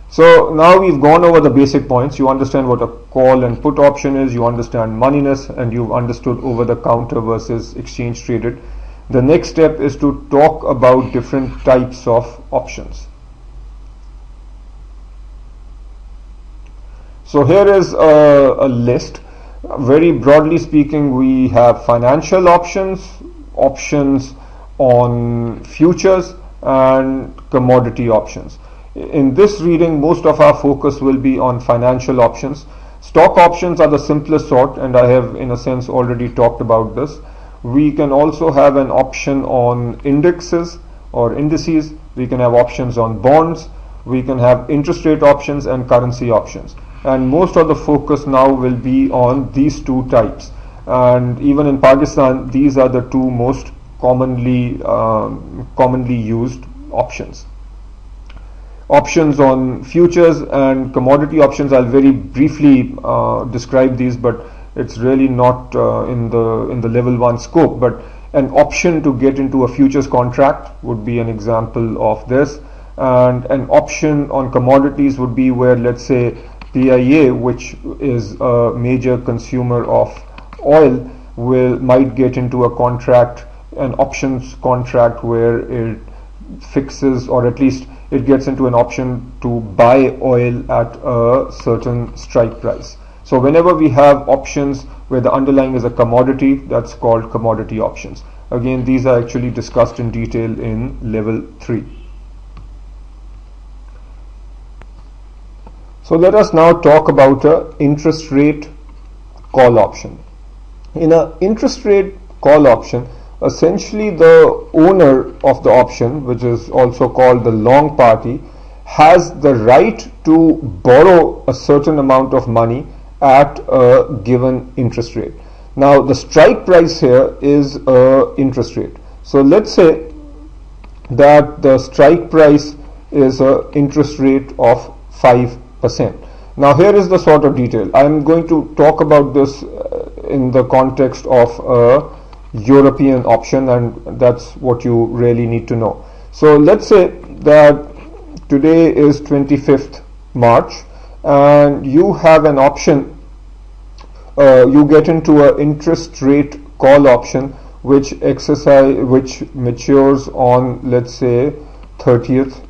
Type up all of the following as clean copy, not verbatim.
So now we've gone over the basic points. You understand what a call and put option is, you understand moneyness, and you've understood over the counter versus exchange traded. The next step is to talk about different types of options. So here is a list. Very broadly speaking, we have financial options, options on futures, and commodity options. In this reading, most of our focus will be on financial options. Stock options are the simplest sort, and I have in a sense already talked about this. We can also have an option on indexes or indices. We can have options on bonds. We can have interest rate options and currency options. And most of the focus now will be on these two types. And even in Pakistan, these are the two most commonly used options. Options on futures and commodity options, I'll very briefly describe these, but it's really not in the level 1 scope. But an option to get into a futures contract would be an example of this, and an option on commodities would be where, let's say, PIA, which is a major consumer of oil, might get into a contract, an options contract, where it fixes, or at least it gets into an option to buy oil at a certain strike price. So whenever we have options where the underlying is a commodity, that's called commodity options. Again, these are actually discussed in detail in level 3. So let us now talk about an interest rate call option. In an interest rate call option, essentially the owner of the option, which is also called the long party, has the right to borrow a certain amount of money at a given interest rate. Now the strike price here is a interest rate. So let's say that the strike price is a interest rate of 5%. Now here is the sort of detail. I'm going to talk about this in the context of a European option, and that's what you really need to know. So let's say that today is 25th March and you have an option, you get into an interest rate call option which matures on, let's say, 30th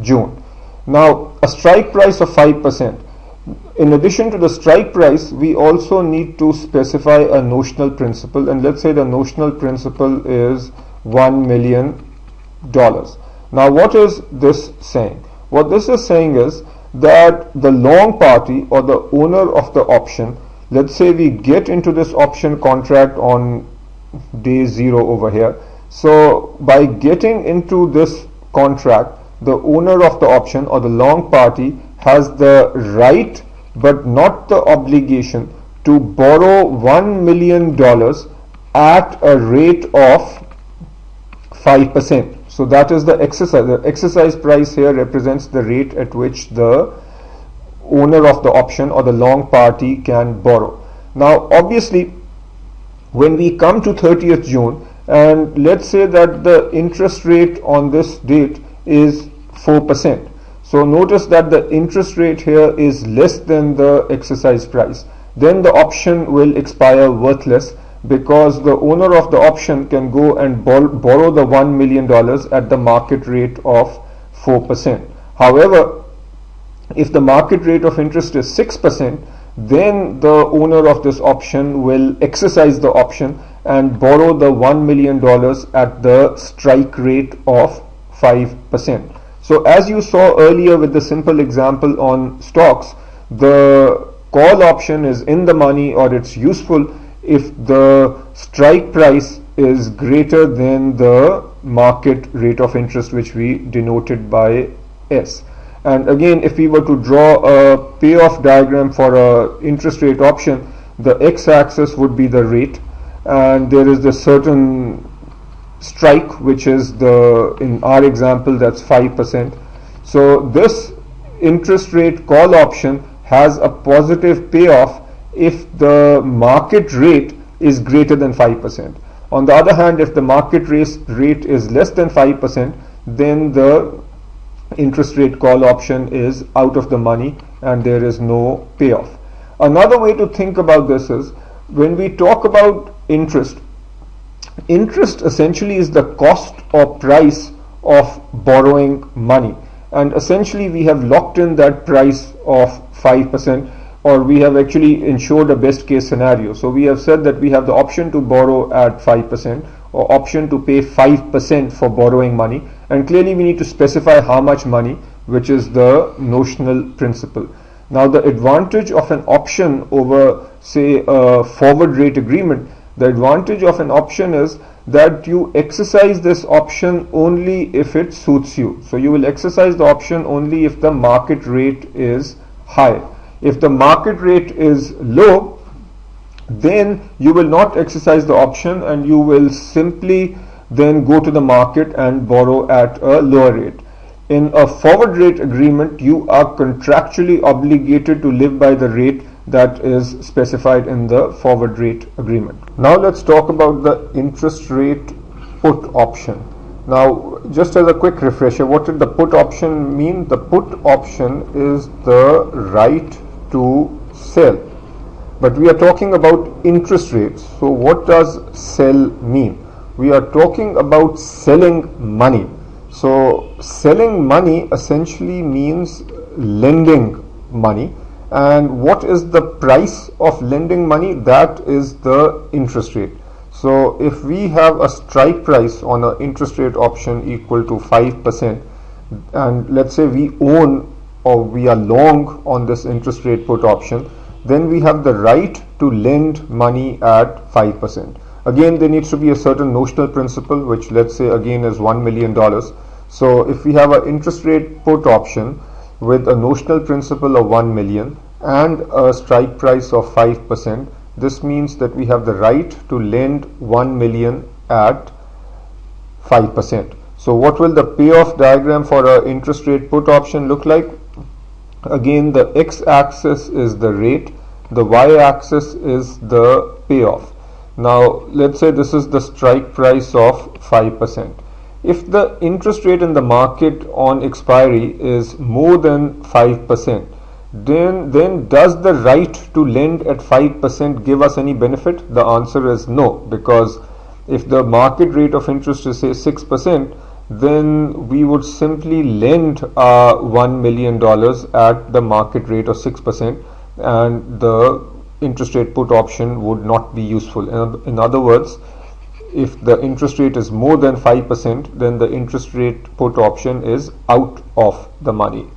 June. Now a strike price of 5%. In addition to the strike price, we also need to specify a notional principal, and let's say the notional principal is $1 million. Now what is this saying? What this is saying is that the long party, or the owner of the option, let's say we get into this option contract on day 0 over here. So by getting into this contract, the owner of the option, or the long party, has the right but not the obligation to borrow $1 million at a rate of 5%. So that is the exercise. The exercise price here represents the rate at which the owner of the option, or the long party, can borrow. Now obviously when we come to 30th June, and let's say that the interest rate on this date is 4%. So notice that the interest rate here is less than the exercise price. Then the option will expire worthless, because the owner of the option can go and borrow the $1 million at the market rate of 4%. However, if the market rate of interest is 6%, then the owner of this option will exercise the option and borrow the $1 million at the strike rate of 5%. So as you saw earlier with the simple example on stocks, the call option is in the money, or it's useful, if the strike price is greater than the market rate of interest, which we denoted by S. And again, if we were to draw a payoff diagram for a interest rate option, the x-axis would be the rate, and there is the certain strike, which is in our example, that's 5%. So this interest rate call option has a positive payoff if the market rate is greater than 5%. On the other hand, if the market rate is less than 5%, then the interest rate call option is out of the money and there is no payoff. Another way to think about this is when we talk about interest essentially is the cost or price of borrowing money, and essentially we have locked in that price of 5%, or we have actually ensured a best case scenario. So we have said that we have the option to borrow at 5% or option to pay 5% for borrowing money, and clearly we need to specify how much money, which is the notional principal. Now the advantage of an option over say a forward rate agreement, the advantage of an option is that you exercise this option only if it suits you. So you will exercise the option only if the market rate is high. If the market rate is low, then you will not exercise the option and you will simply then go to the market and borrow at a lower rate. In a forward rate agreement, you are contractually obligated to live by the rate that is specified in the forward rate agreement. Now let's talk about the interest rate put option. Now just as a quick refresher, what did the put option mean? The put option is the right to sell, but we are talking about interest rates. So what does sell mean? We are talking about selling money. So selling money essentially means lending money. And what is the price of lending money? That is the interest rate. So if we have a strike price on an interest rate option equal to 5%, and let's say we own or we are long on this interest rate put option, then we have the right to lend money at 5%. Again, there needs to be a certain notional principal, which let's say again is $1 million. So if we have an interest rate put option with a notional principal of 1 million and a strike price of 5%, this means that we have the right to lend 1 million at 5%. So what will the payoff diagram for an interest rate put option look like? Again, the x-axis is the rate, the y-axis is the payoff. Now let's say this is the strike price of 5%. If the interest rate in the market on expiry is more than 5%, then does the right to lend at 5% give us any benefit? The answer is no, because if the market rate of interest is say 6%, then we would simply lend $1 million at the market rate of 6%, and the interest rate put option would not be useful. In other words, if the interest rate is more than 5%, then the interest rate put option is out of the money.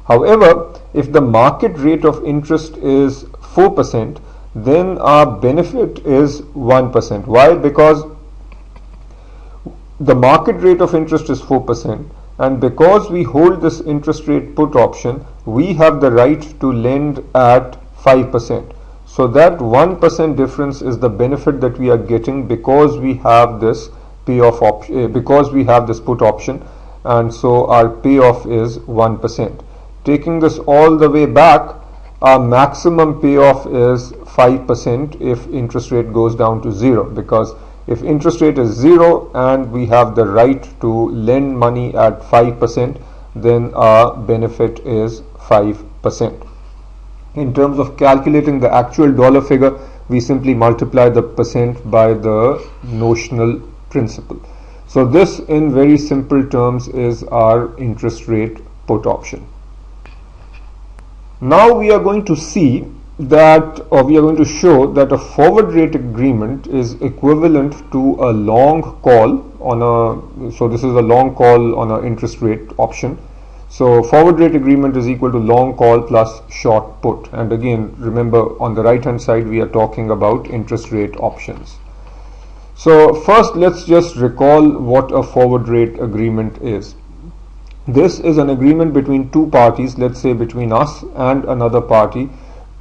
However, if the market rate of interest is 4%, then our benefit is 1%. Why? Because the market rate of interest is 4%, and because we hold this interest rate put option, we have the right to lend at 5%. So that 1% difference is the benefit that we are getting because we have this payoff option, because we have this put option, and so our payoff is 1%. Taking this all the way back, our maximum payoff is 5% if interest rate goes down to 0, because if interest rate is 0 and we have the right to lend money at 5%, then our benefit is 5%. In terms of calculating the actual dollar figure, we simply multiply the percent by the notional principal. So this, in very simple terms, is our interest rate put option. Now we are going to see that, or we are going to show that a forward rate agreement is equivalent to a long call on a, so this is a long call on an interest rate option. So forward rate agreement is equal to long call plus short put. And again, remember, on the right hand side we are talking about interest rate options. So first let's just recall what a forward rate agreement is. This is an agreement between two parties, let's say between us and another party,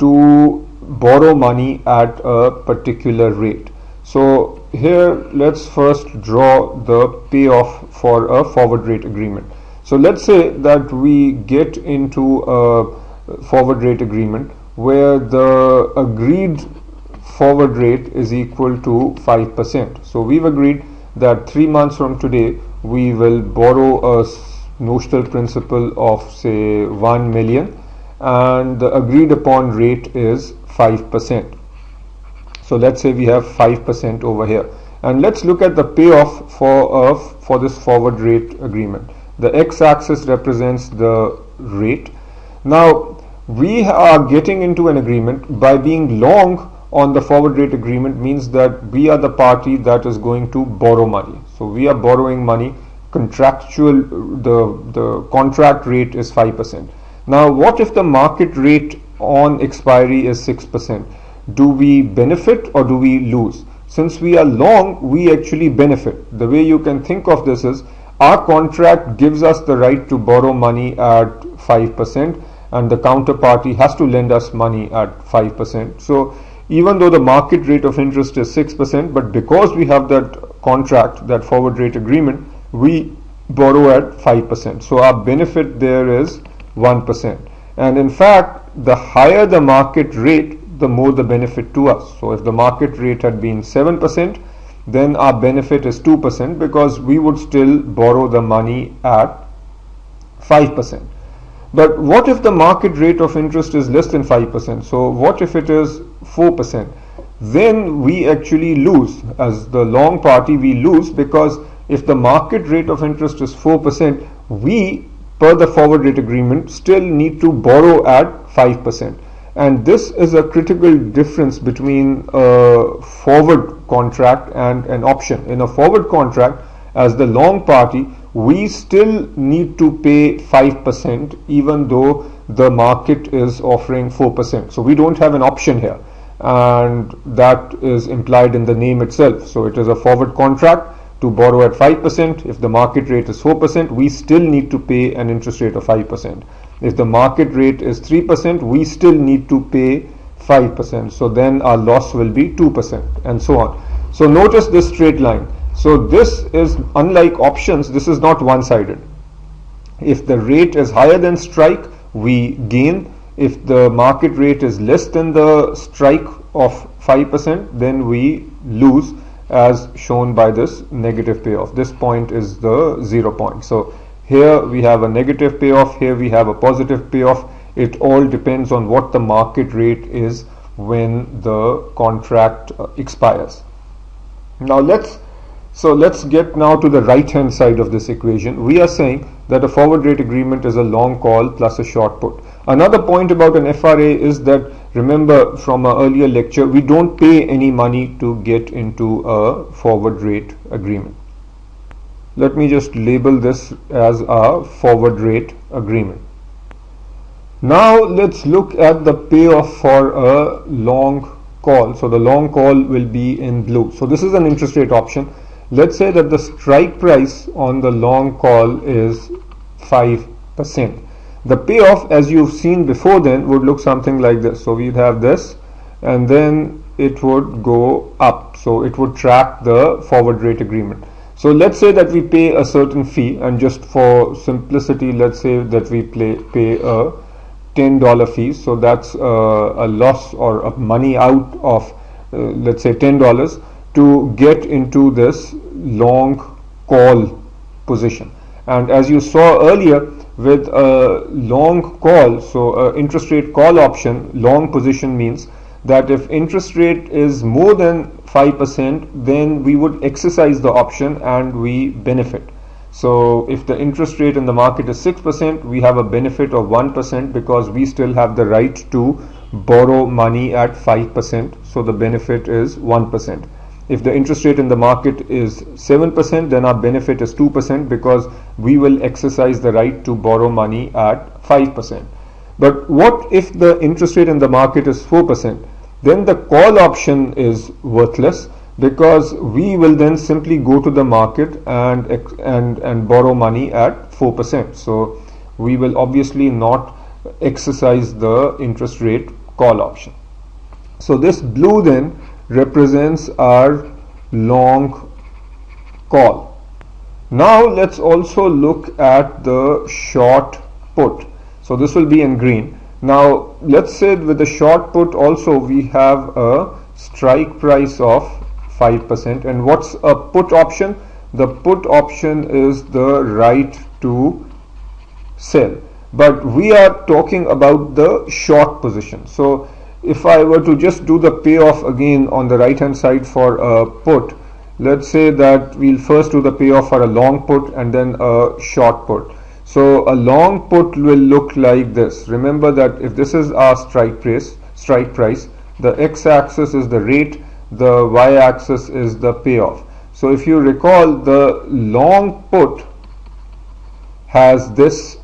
to borrow money at a particular rate. So here let's first draw the payoff for a forward rate agreement. So let's say that we get into a forward rate agreement where the agreed forward rate is equal to 5%. So we've agreed that 3 months from today we will borrow notional principal of say 1 million, and the agreed upon rate is 5%. So let's say we have 5% over here, and let's look at the payoff for this forward rate agreement. The x-axis represents the rate. Now we are getting into an agreement. By being long on the forward rate agreement means that we are the party that is going to borrow money. So we are borrowing money. Contractual, the contract rate is 5%. Now what if the market rate on expiry is 6%? Do we benefit or do we lose? Since we are long, we actually benefit. The way you can think of this is, our contract gives us the right to borrow money at 5%, and the counterparty has to lend us money at 5%. So even though the market rate of interest is 6%, but because we have that contract, that forward rate agreement, we borrow at 5%. So our benefit there is 1%. And in fact, the higher the market rate, the more the benefit to us. So if the market rate had been 7%, then our benefit is 2%, because we would still borrow the money at 5%. But what if the market rate of interest is less than 5%? So what if it is 4%? Then we actually lose. As the long party, we lose, because if the market rate of interest is 4%, we, per the forward rate agreement, still need to borrow at 5%. And this is a critical difference between a forward contract and an option. In a forward contract, as the long party, we still need to pay 5% even though the market is offering 4%. So we don't have an option here, and that is implied in the name itself. So it is a forward contract to borrow at 5%. If the market rate is 4%, we still need to pay an interest rate of 5%. If the market rate is 3%, we still need to pay 5%. So then our loss will be 2%, and so on. So notice this straight line. So this is, unlike options, this is not one-sided. If the rate is higher than strike, we gain. If the market rate is less than the strike of 5%, then we lose, as shown by this negative payoff. This point is the 0 point. So here we have a negative payoff, here we have a positive payoff. It all depends on what the market rate is when the contract expires. Now let's get now to the right hand side of this equation. We are saying that a forward rate agreement is a long call plus a short put. Another point about an FRA is that, remember from an earlier lecture, we don't pay any money to get into a forward rate agreement. Let me just label this as a forward rate agreement. Now let's look at the payoff for a long call. So the long call will be in blue. So this is an interest rate option. Let's say that the strike price on the long call is 5%. The payoff, as you've seen before then, would look something like this. So we'd have this, and then it would go up. So it would track the forward rate agreement. So let's say that we pay a certain fee, and just for simplicity, let's say that we pay a $10 fee. So that's a loss or a money out of let's say $10 to get into this long call position. And as you saw earlier, with a long call, so interest rate call option, long position means that if interest rate is more than 5%, then we would exercise the option and we benefit. So if the interest rate in the market is 6%, we have a benefit of 1% because we still have the right to borrow money at 5%. So the benefit is 1%. If the interest rate in the market is 7%, then our benefit is 2% because we will exercise the right to borrow money at 5%. But what if the interest rate in the market is 4%? Then the call option is worthless because we will then simply go to the market and borrow money at 4%. So we will obviously not exercise the interest rate call option. So this blue then represents our long call. Now let's also look at the short put. So this will be in green. Now let's say with the short put also we have a strike price of 5%. And what's a put option? The put option is the right to sell. But we are talking about the short position. So if I were to just do the payoff again on the right hand side for a put, let's say that we'll first do the payoff for a long put and then a short put. So a long put will look like this. Remember that if this is our strike price, the x-axis is the rate, the y-axis is the payoff. So if you recall, the long put has this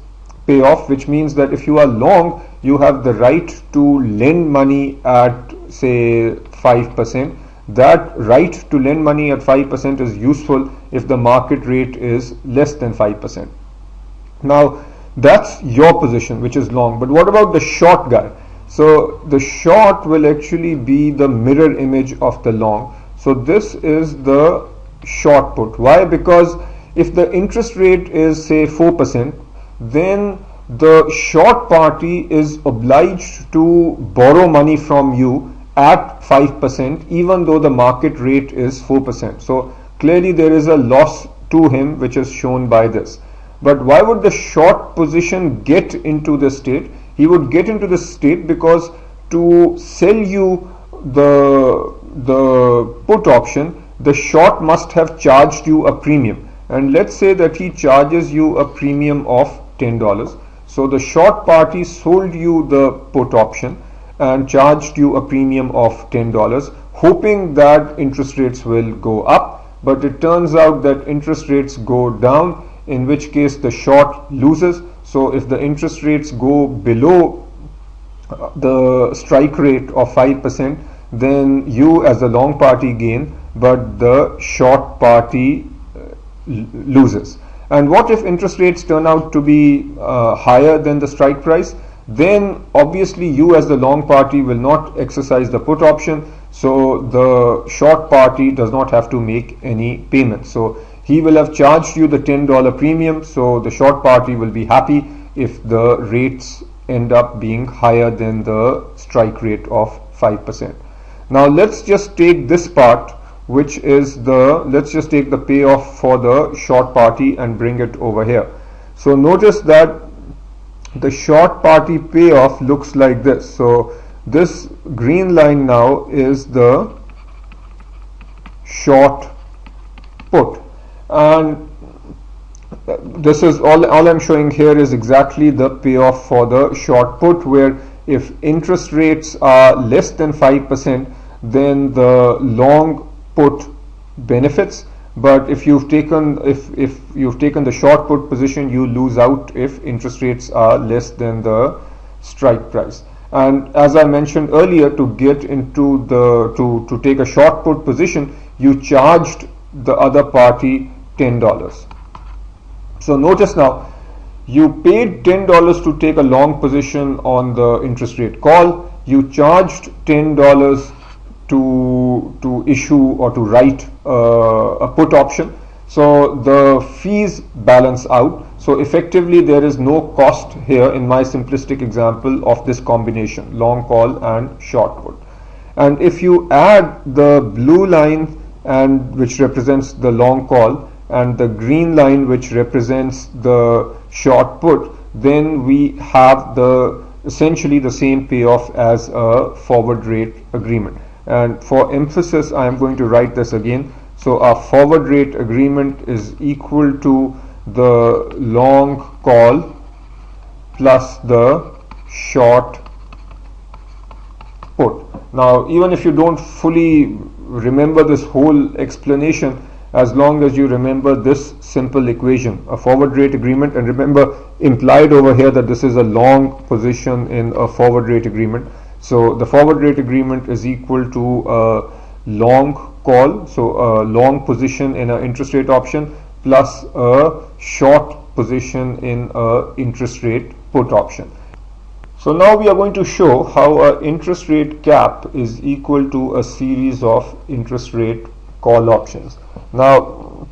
payoff, which means that if you are long, you have the right to lend money at say 5%. That right to lend money at 5% is useful if the market rate is less than 5%. Now that's your position, which is long. But what about the short guy? So the short will actually be the mirror image of the long. So this is the short put. Why? Because if the interest rate is say 4%, then the short party is obliged to borrow money from you at 5%, even though the market rate is 4%. So clearly there is a loss to him, which is shown by this. But why would the short position get into this state? He would get into this state because to sell you the put option, the short must have charged you a premium. And let's say that he charges you a premium of $10. So the short party sold you the put option and charged you a premium of $10, hoping that interest rates will go up. But it turns out that interest rates go down, in which case the short loses. So if the interest rates go below the strike rate of 5%, then you as the long party gain, but the short party loses. And what if interest rates turn out to be higher than the strike price? Then obviously you as the long party will not exercise the put option, so the short party does not have to make any payment. So he will have charged you the $10 premium, so the short party will be happy if the rates end up being higher than the strike rate of 5%. Now let's just take this part, which is let's just take the payoff for the short party and bring it over here. So notice that the short party payoff looks like this. So this green line now is the short put, and this is all I'm showing here is exactly the payoff for the short put, where if interest rates are less than 5%, then the long put benefits, but if you've taken the short put position, you lose out if interest rates are less than the strike price. And as I mentioned earlier, to get into to take a short put position, you charged the other party $10. So notice now, you paid $10 to take a long position on the interest rate call. You charged $10 to issue or to write a put option. So the fees balance out. So effectively there is no cost here in my simplistic example of this combination, long call and short put. And if you add the blue line and which represents the long call and the green line which represents the short put, then we have essentially the same payoff as a forward rate agreement. And for emphasis, I am going to write this again. So our forward rate agreement is equal to the long call plus the short put. Now, even if you don't fully remember this whole explanation, as long as you remember this simple equation, a forward rate agreement, and remember implied over here that this is a long position in a forward rate agreement. So the forward rate agreement is equal to a long call, so a long position in an interest rate option plus a short position in a interest rate put option. So now we are going to show how an interest rate cap is equal to a series of interest rate call options. Now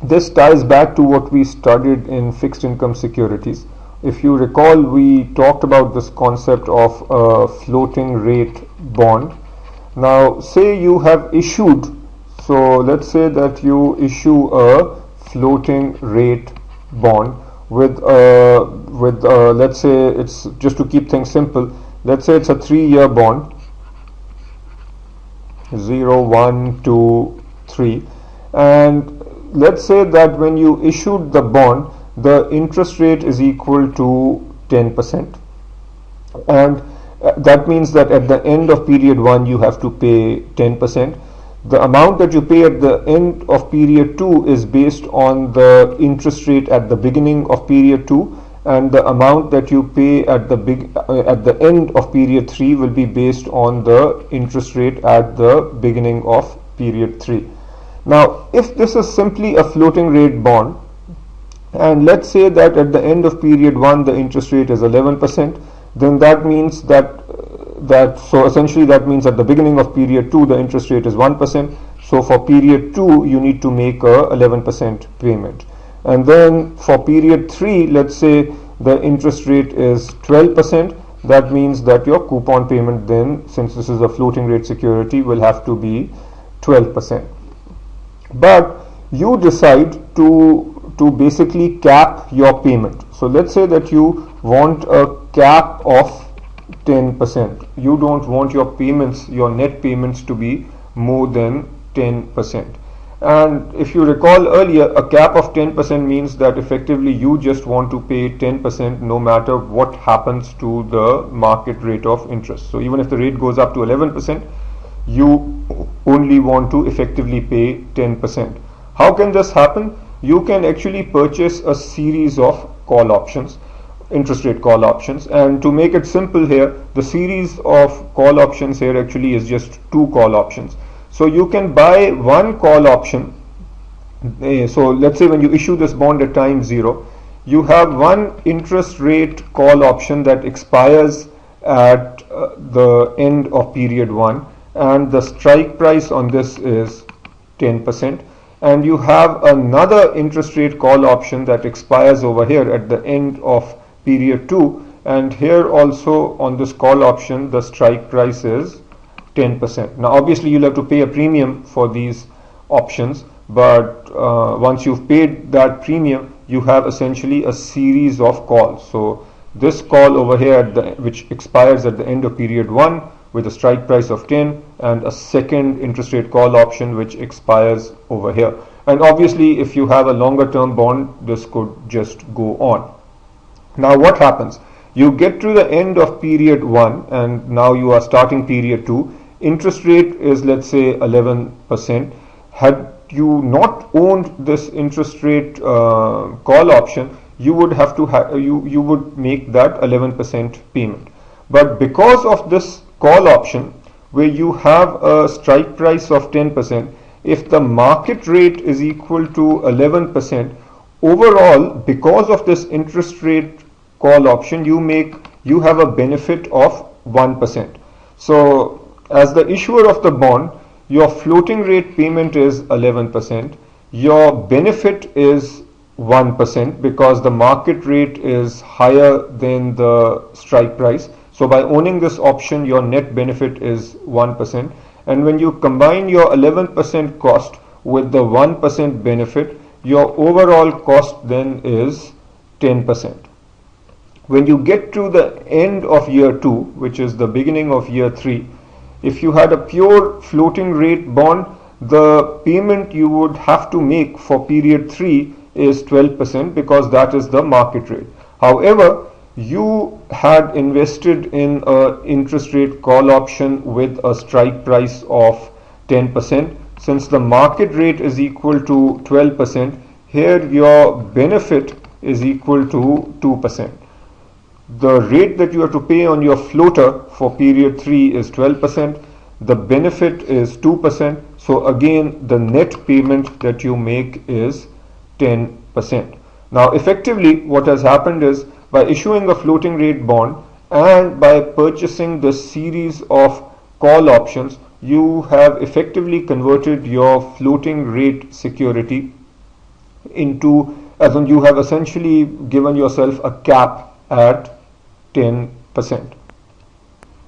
this ties back to what we studied in fixed income securities. If you recall, we talked about this concept of a floating rate bond. Now say you have issued, so let's say that you issue a floating rate bond with with let's say, it's just to keep things simple, let's say it's a 3-year bond, 0, 1, 2, 3, and let's say that when you issued the bond, the interest rate is equal to 10%, and that means that at the end of period 1 you have to pay 10%. The amount that you pay at the end of period 2 is based on the interest rate at the beginning of period 2, and the amount that you pay at the end of period 3 will be based on the interest rate at the beginning of period 3. Now, if this is simply a floating rate bond, and let's say that at the end of period 1 the interest rate is 11%, then that means so essentially that means at the beginning of period 2 the interest rate is 1%. So for period 2 you need to make a 11% payment, and then for period 3, let's say the interest rate is 12%. That means that your coupon payment then, since this is a floating rate security, will have to be 12%. But you decide to basically cap your payment. So let's say that you want a cap of 10%. You don't want your payments, your net payments, to be more than 10%. And if you recall earlier, a cap of 10% means that effectively you just want to pay 10% no matter what happens to the market rate of interest. So even if the rate goes up to 11%, you only want to effectively pay 10%. How can this happen? You can actually purchase a series of call options, interest rate call options, and to make it simple here, the series of call options here actually is just 2 call options. So you can buy one call option. So let's say when you issue this bond at time 0, you have one interest rate call option that expires at the end of period 1, and the strike price on this is 10%. And you have another interest rate call option that expires over here at the end of period 2, and here also on this call option the strike price is 10%. Now obviously you'll have to pay a premium for these options, but once you've paid that premium, you have essentially a series of calls. So this call over here which expires at the end of period 1 with a strike price of 10, and a second interest rate call option which expires over here. And obviously if you have a longer term bond, this could just go on. Now what happens? You get to the end of period 1 and now you are starting period 2. Interest rate is, let's say, 11%. Had you not owned this interest rate call option, you would have to you would make that 11% payment. But because of this call option, where you have a strike price of 10%, if the market rate is equal to 11%, overall, because of this interest rate call option, you have a benefit of 1%. So as the issuer of the bond, your floating rate payment is 11%. Your benefit is 1% because the market rate is higher than the strike price. So by owning this option, your net benefit is 1%. And when you combine your 11% cost with the 1% benefit, your overall cost then is 10%. When you get to the end of year 2, which is the beginning of year 3, if you had a pure floating rate bond, the payment you would have to make for period 3 is 12% because that is the market rate. However, you had invested in an interest rate call option with a strike price of 10%. Since the market rate is equal to 12%, here your benefit is equal to 2%. The rate that you have to pay on your floater for period 3 is 12%. The benefit is 2%. So again, the net payment that you make is 10%. Now effectively what has happened is, by issuing a floating rate bond and by purchasing the series of call options, you have effectively converted your floating rate security into, as in you have essentially given yourself a cap at 10%.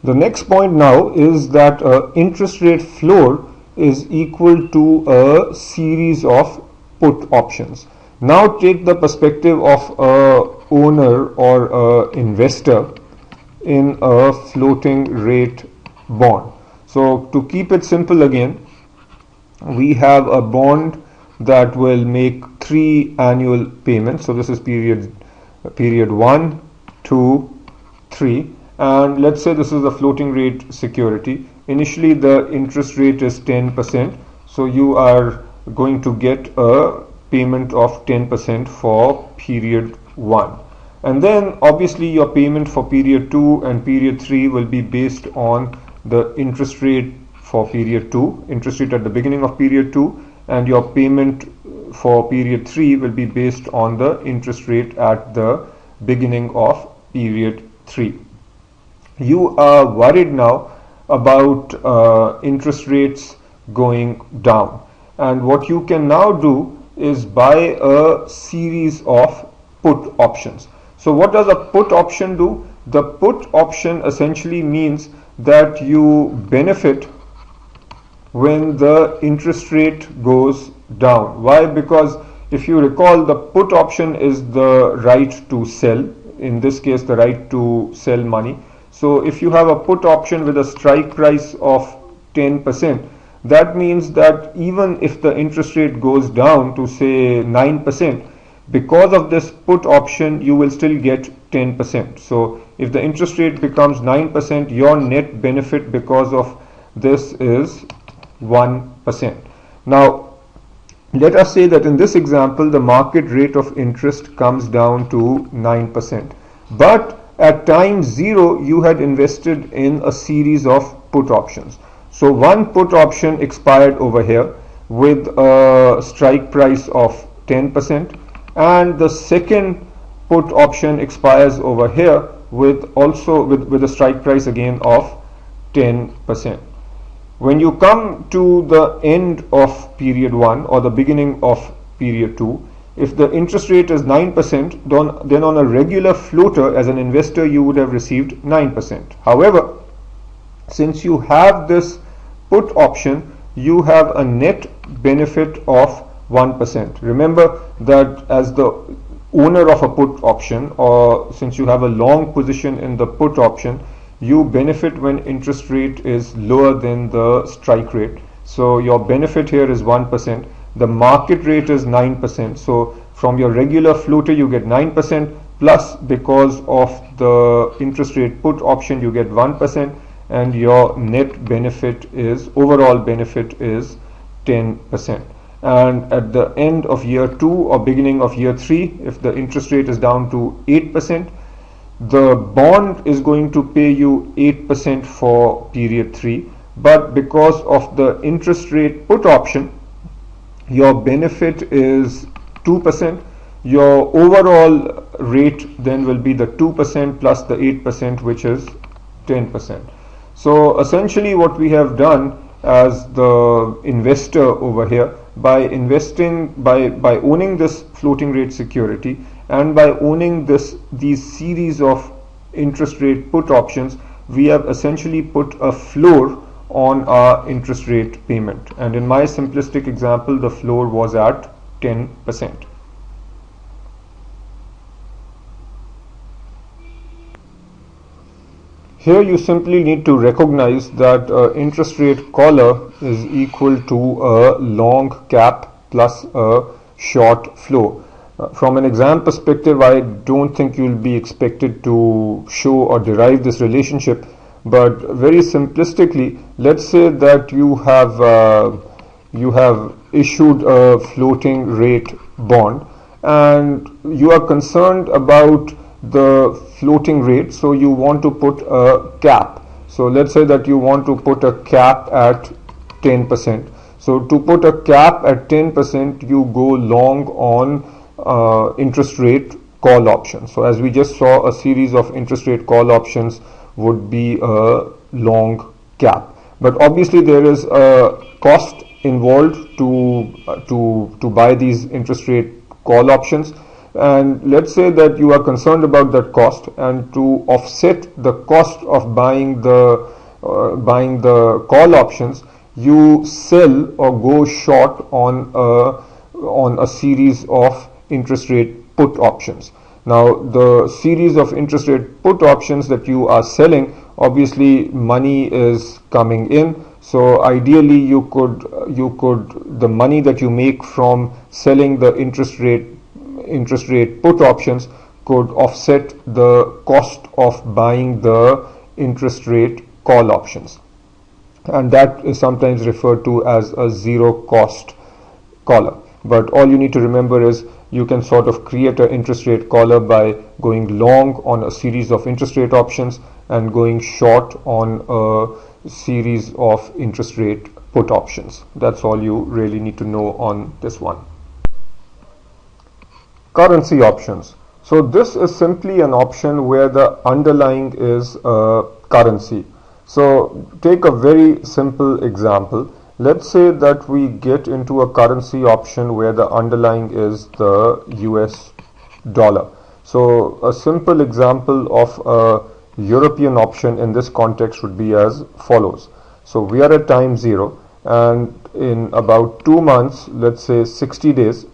The next point now is that interest rate floor is equal to a series of put options. Now take the perspective of a owner or a investor in a floating rate bond. So to keep it simple again, we have a bond that will make 3 annual payments. So this is period 1, 2, 3, and let's say this is a floating rate security. Initially the interest rate is 10%, so you are going to get a payment of 10% for period 1, and then obviously your payment for period 2 and period 3 will be based on the interest rate for period 2, interest rate at the beginning of period 2, and your payment for period 3 will be based on the interest rate at the beginning of period 3. You are worried now about interest rates going down, and what you can now do is buy a series of put options. So what does a put option do? The put option essentially means that you benefit when the interest rate goes down. Why? Because if you recall, the put option is the right to sell, in this case the right to sell money. So if you have a put option with a strike price of 10%, that means that even if the interest rate goes down to say 9%, because of this put option you will still get 10%. So if the interest rate becomes 9%, your net benefit because of this is 1%. Now let us say that in this example the market rate of interest comes down to 9%, but at time 0 you had invested in a series of put options. So one put option expired over here with a strike price of 10%, and the second put option expires over here with a strike price again of 10%. When you come to the end of period 1 or the beginning of period 2, if the interest rate is 9%, then on a regular floater as an investor you would have received 9%. However, since you have this put option, you have a net benefit of 1%. Remember that as the owner of a put option, or since you have a long position in the put option, you benefit when interest rate is lower than the strike rate. So your benefit here is 1%. The market rate is 9%. So from your regular floater you get 9%, plus because of the interest rate put option you get 1%, and your net benefit is, overall benefit is 10%. And at the end of year 2 or beginning of year 3, if the interest rate is down to 8%, the bond is going to pay you 8% for period 3, but because of the interest rate put option your benefit is 2%. Your overall rate then will be the 2% plus the 8%, which is 10%. So essentially what we have done as the investor over here, by investing, by owning this floating rate security and by owning these series of interest rate put options, we have essentially put a floor on our interest rate payment. And in my simplistic example, the floor was at 10%. Here you simply need to recognize that interest rate collar is equal to a long cap plus a short floor. From an exam perspective, I don't think you'll be expected to show or derive this relationship, but very simplistically, let's say that you have issued a floating rate bond and you are concerned about the floating rate, so you want to put a cap. So let's say that you want to put a cap at 10%. So to put a cap at 10%, you go long on interest rate call options. So as we just saw, a series of interest rate call options would be a long cap. But obviously there is a cost involved to buy these interest rate call options. And let's say that you are concerned about that cost, and to offset the cost of buying the call options, you sell or go short on a series of interest rate put options. Now the series of interest rate put options that you are selling, obviously money is coming in, so ideally you could the money that you make from selling the interest rate put options could offset the cost of buying the interest rate call options, and that is sometimes referred to as a zero cost collar. But all you need to remember is you can sort of create an interest rate collar by going long on a series of interest rate options and going short on a series of interest rate put options. That's all you really need to know on this one. Currency options. So this is simply an option where the underlying is a currency. So take a very simple example. Let's say that we get into a currency option where the underlying is the US dollar. So a simple example of a European option in this context would be as follows. So we are at time 0, and in about 2 months, let's say 60 days,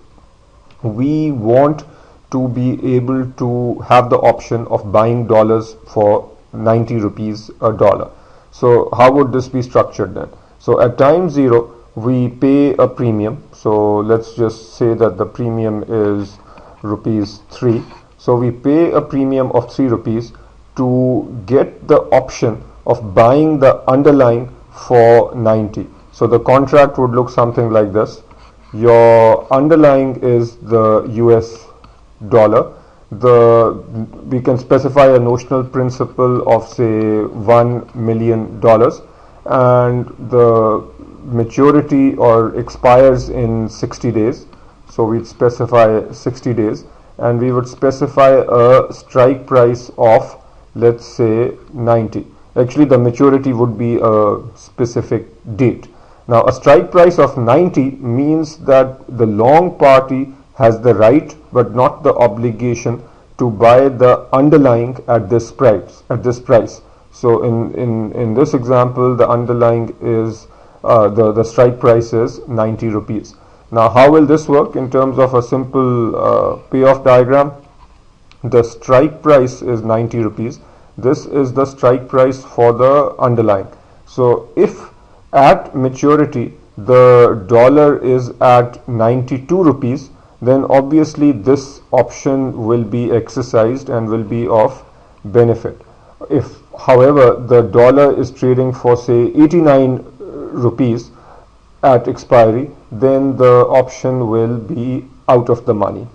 we want to be able to have the option of buying dollars for 90 rupees a dollar. So how would this be structured then? So at time 0, we pay a premium. So let's just say that the premium is rupees 3. So we pay a premium of 3 rupees to get the option of buying the underlying for 90. So the contract would look something like this. Your underlying is the US dollar. We can specify a notional principal of say $1 million, and the maturity or expires in 60 days. So we'd specify 60 days, and we would specify a strike price of, let's say, 90. Actually, the maturity would be a specific date. Now, a strike price of 90 means that the long party has the right but not the obligation to buy the underlying at this price. So in this example, the underlying is the strike price is 90 rupees. Now how will this work in terms of a simple payoff diagram? The strike price is 90 rupees. This is the strike price for the underlying. So if at maturity the dollar is at 92 rupees, then obviously this option will be exercised and will be of benefit. If, however, the dollar is trading for say 89 rupees at expiry, then the option will be out of the money.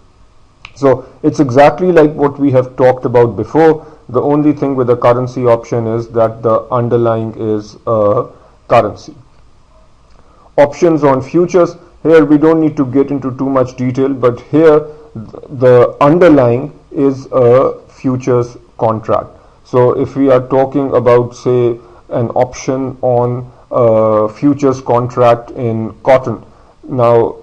So it's exactly like what we have talked about before. The only thing with the currency option is that the underlying is a currency. Options on futures. Here we don't need to get into too much detail, but here the underlying is a futures contract. So if we are talking about say an option on a futures contract in cotton, now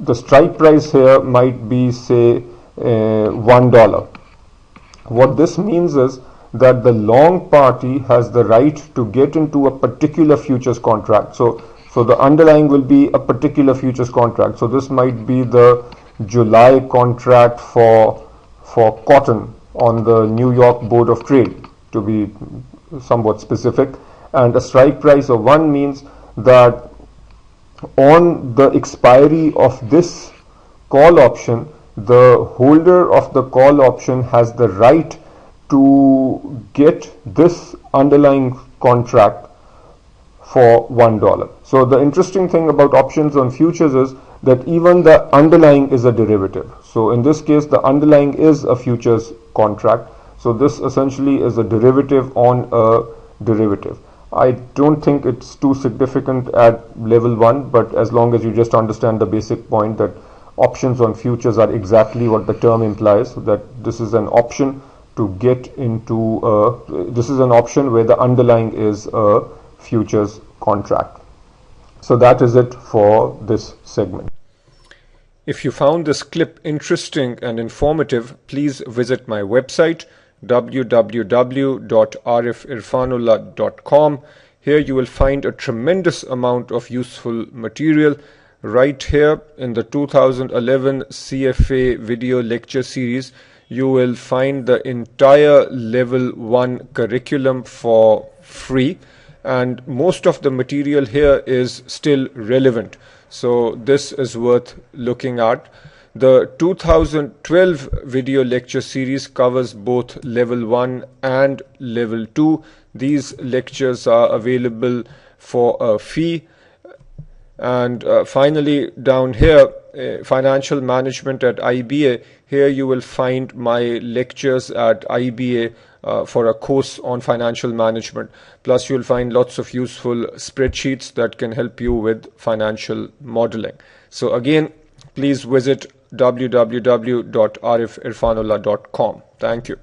the strike price here might be say $1. What this means is that the long party has the right to get into a particular futures contract. So the underlying will be a particular futures contract. So this might be the July contract for cotton on the New York Board of Trade, to be somewhat specific. And a strike price of 1 means that on the expiry of this call option, the holder of the call option has the right to get this underlying contract for $1. So the interesting thing about options on futures is that even the underlying is a derivative. So in this case, the underlying is a futures contract. So this essentially is a derivative on a derivative. I don't think it's too significant at level 1, but as long as you just understand the basic point that options on futures are exactly what the term implies, that this is an option to get into this is an option where the underlying is a futures contract. So that is it for this segment. If you found this clip interesting and informative, please visit my website www.arifirfanullah.com. Here you will find a tremendous amount of useful material. Right here in the 2011 CFA video lecture series, you will find the entire level 1 curriculum for free, and most of the material here is still relevant, so this is worth looking at. The 2012 video lecture series covers both level 1 and level 2. These lectures are available for a fee. And finally, down here, financial management at IBA. Here you will find my lectures at IBA for a course on financial management. Plus you'll find lots of useful spreadsheets that can help you with financial modeling. So again, please visit www.arifirfanullah.com. Thank you.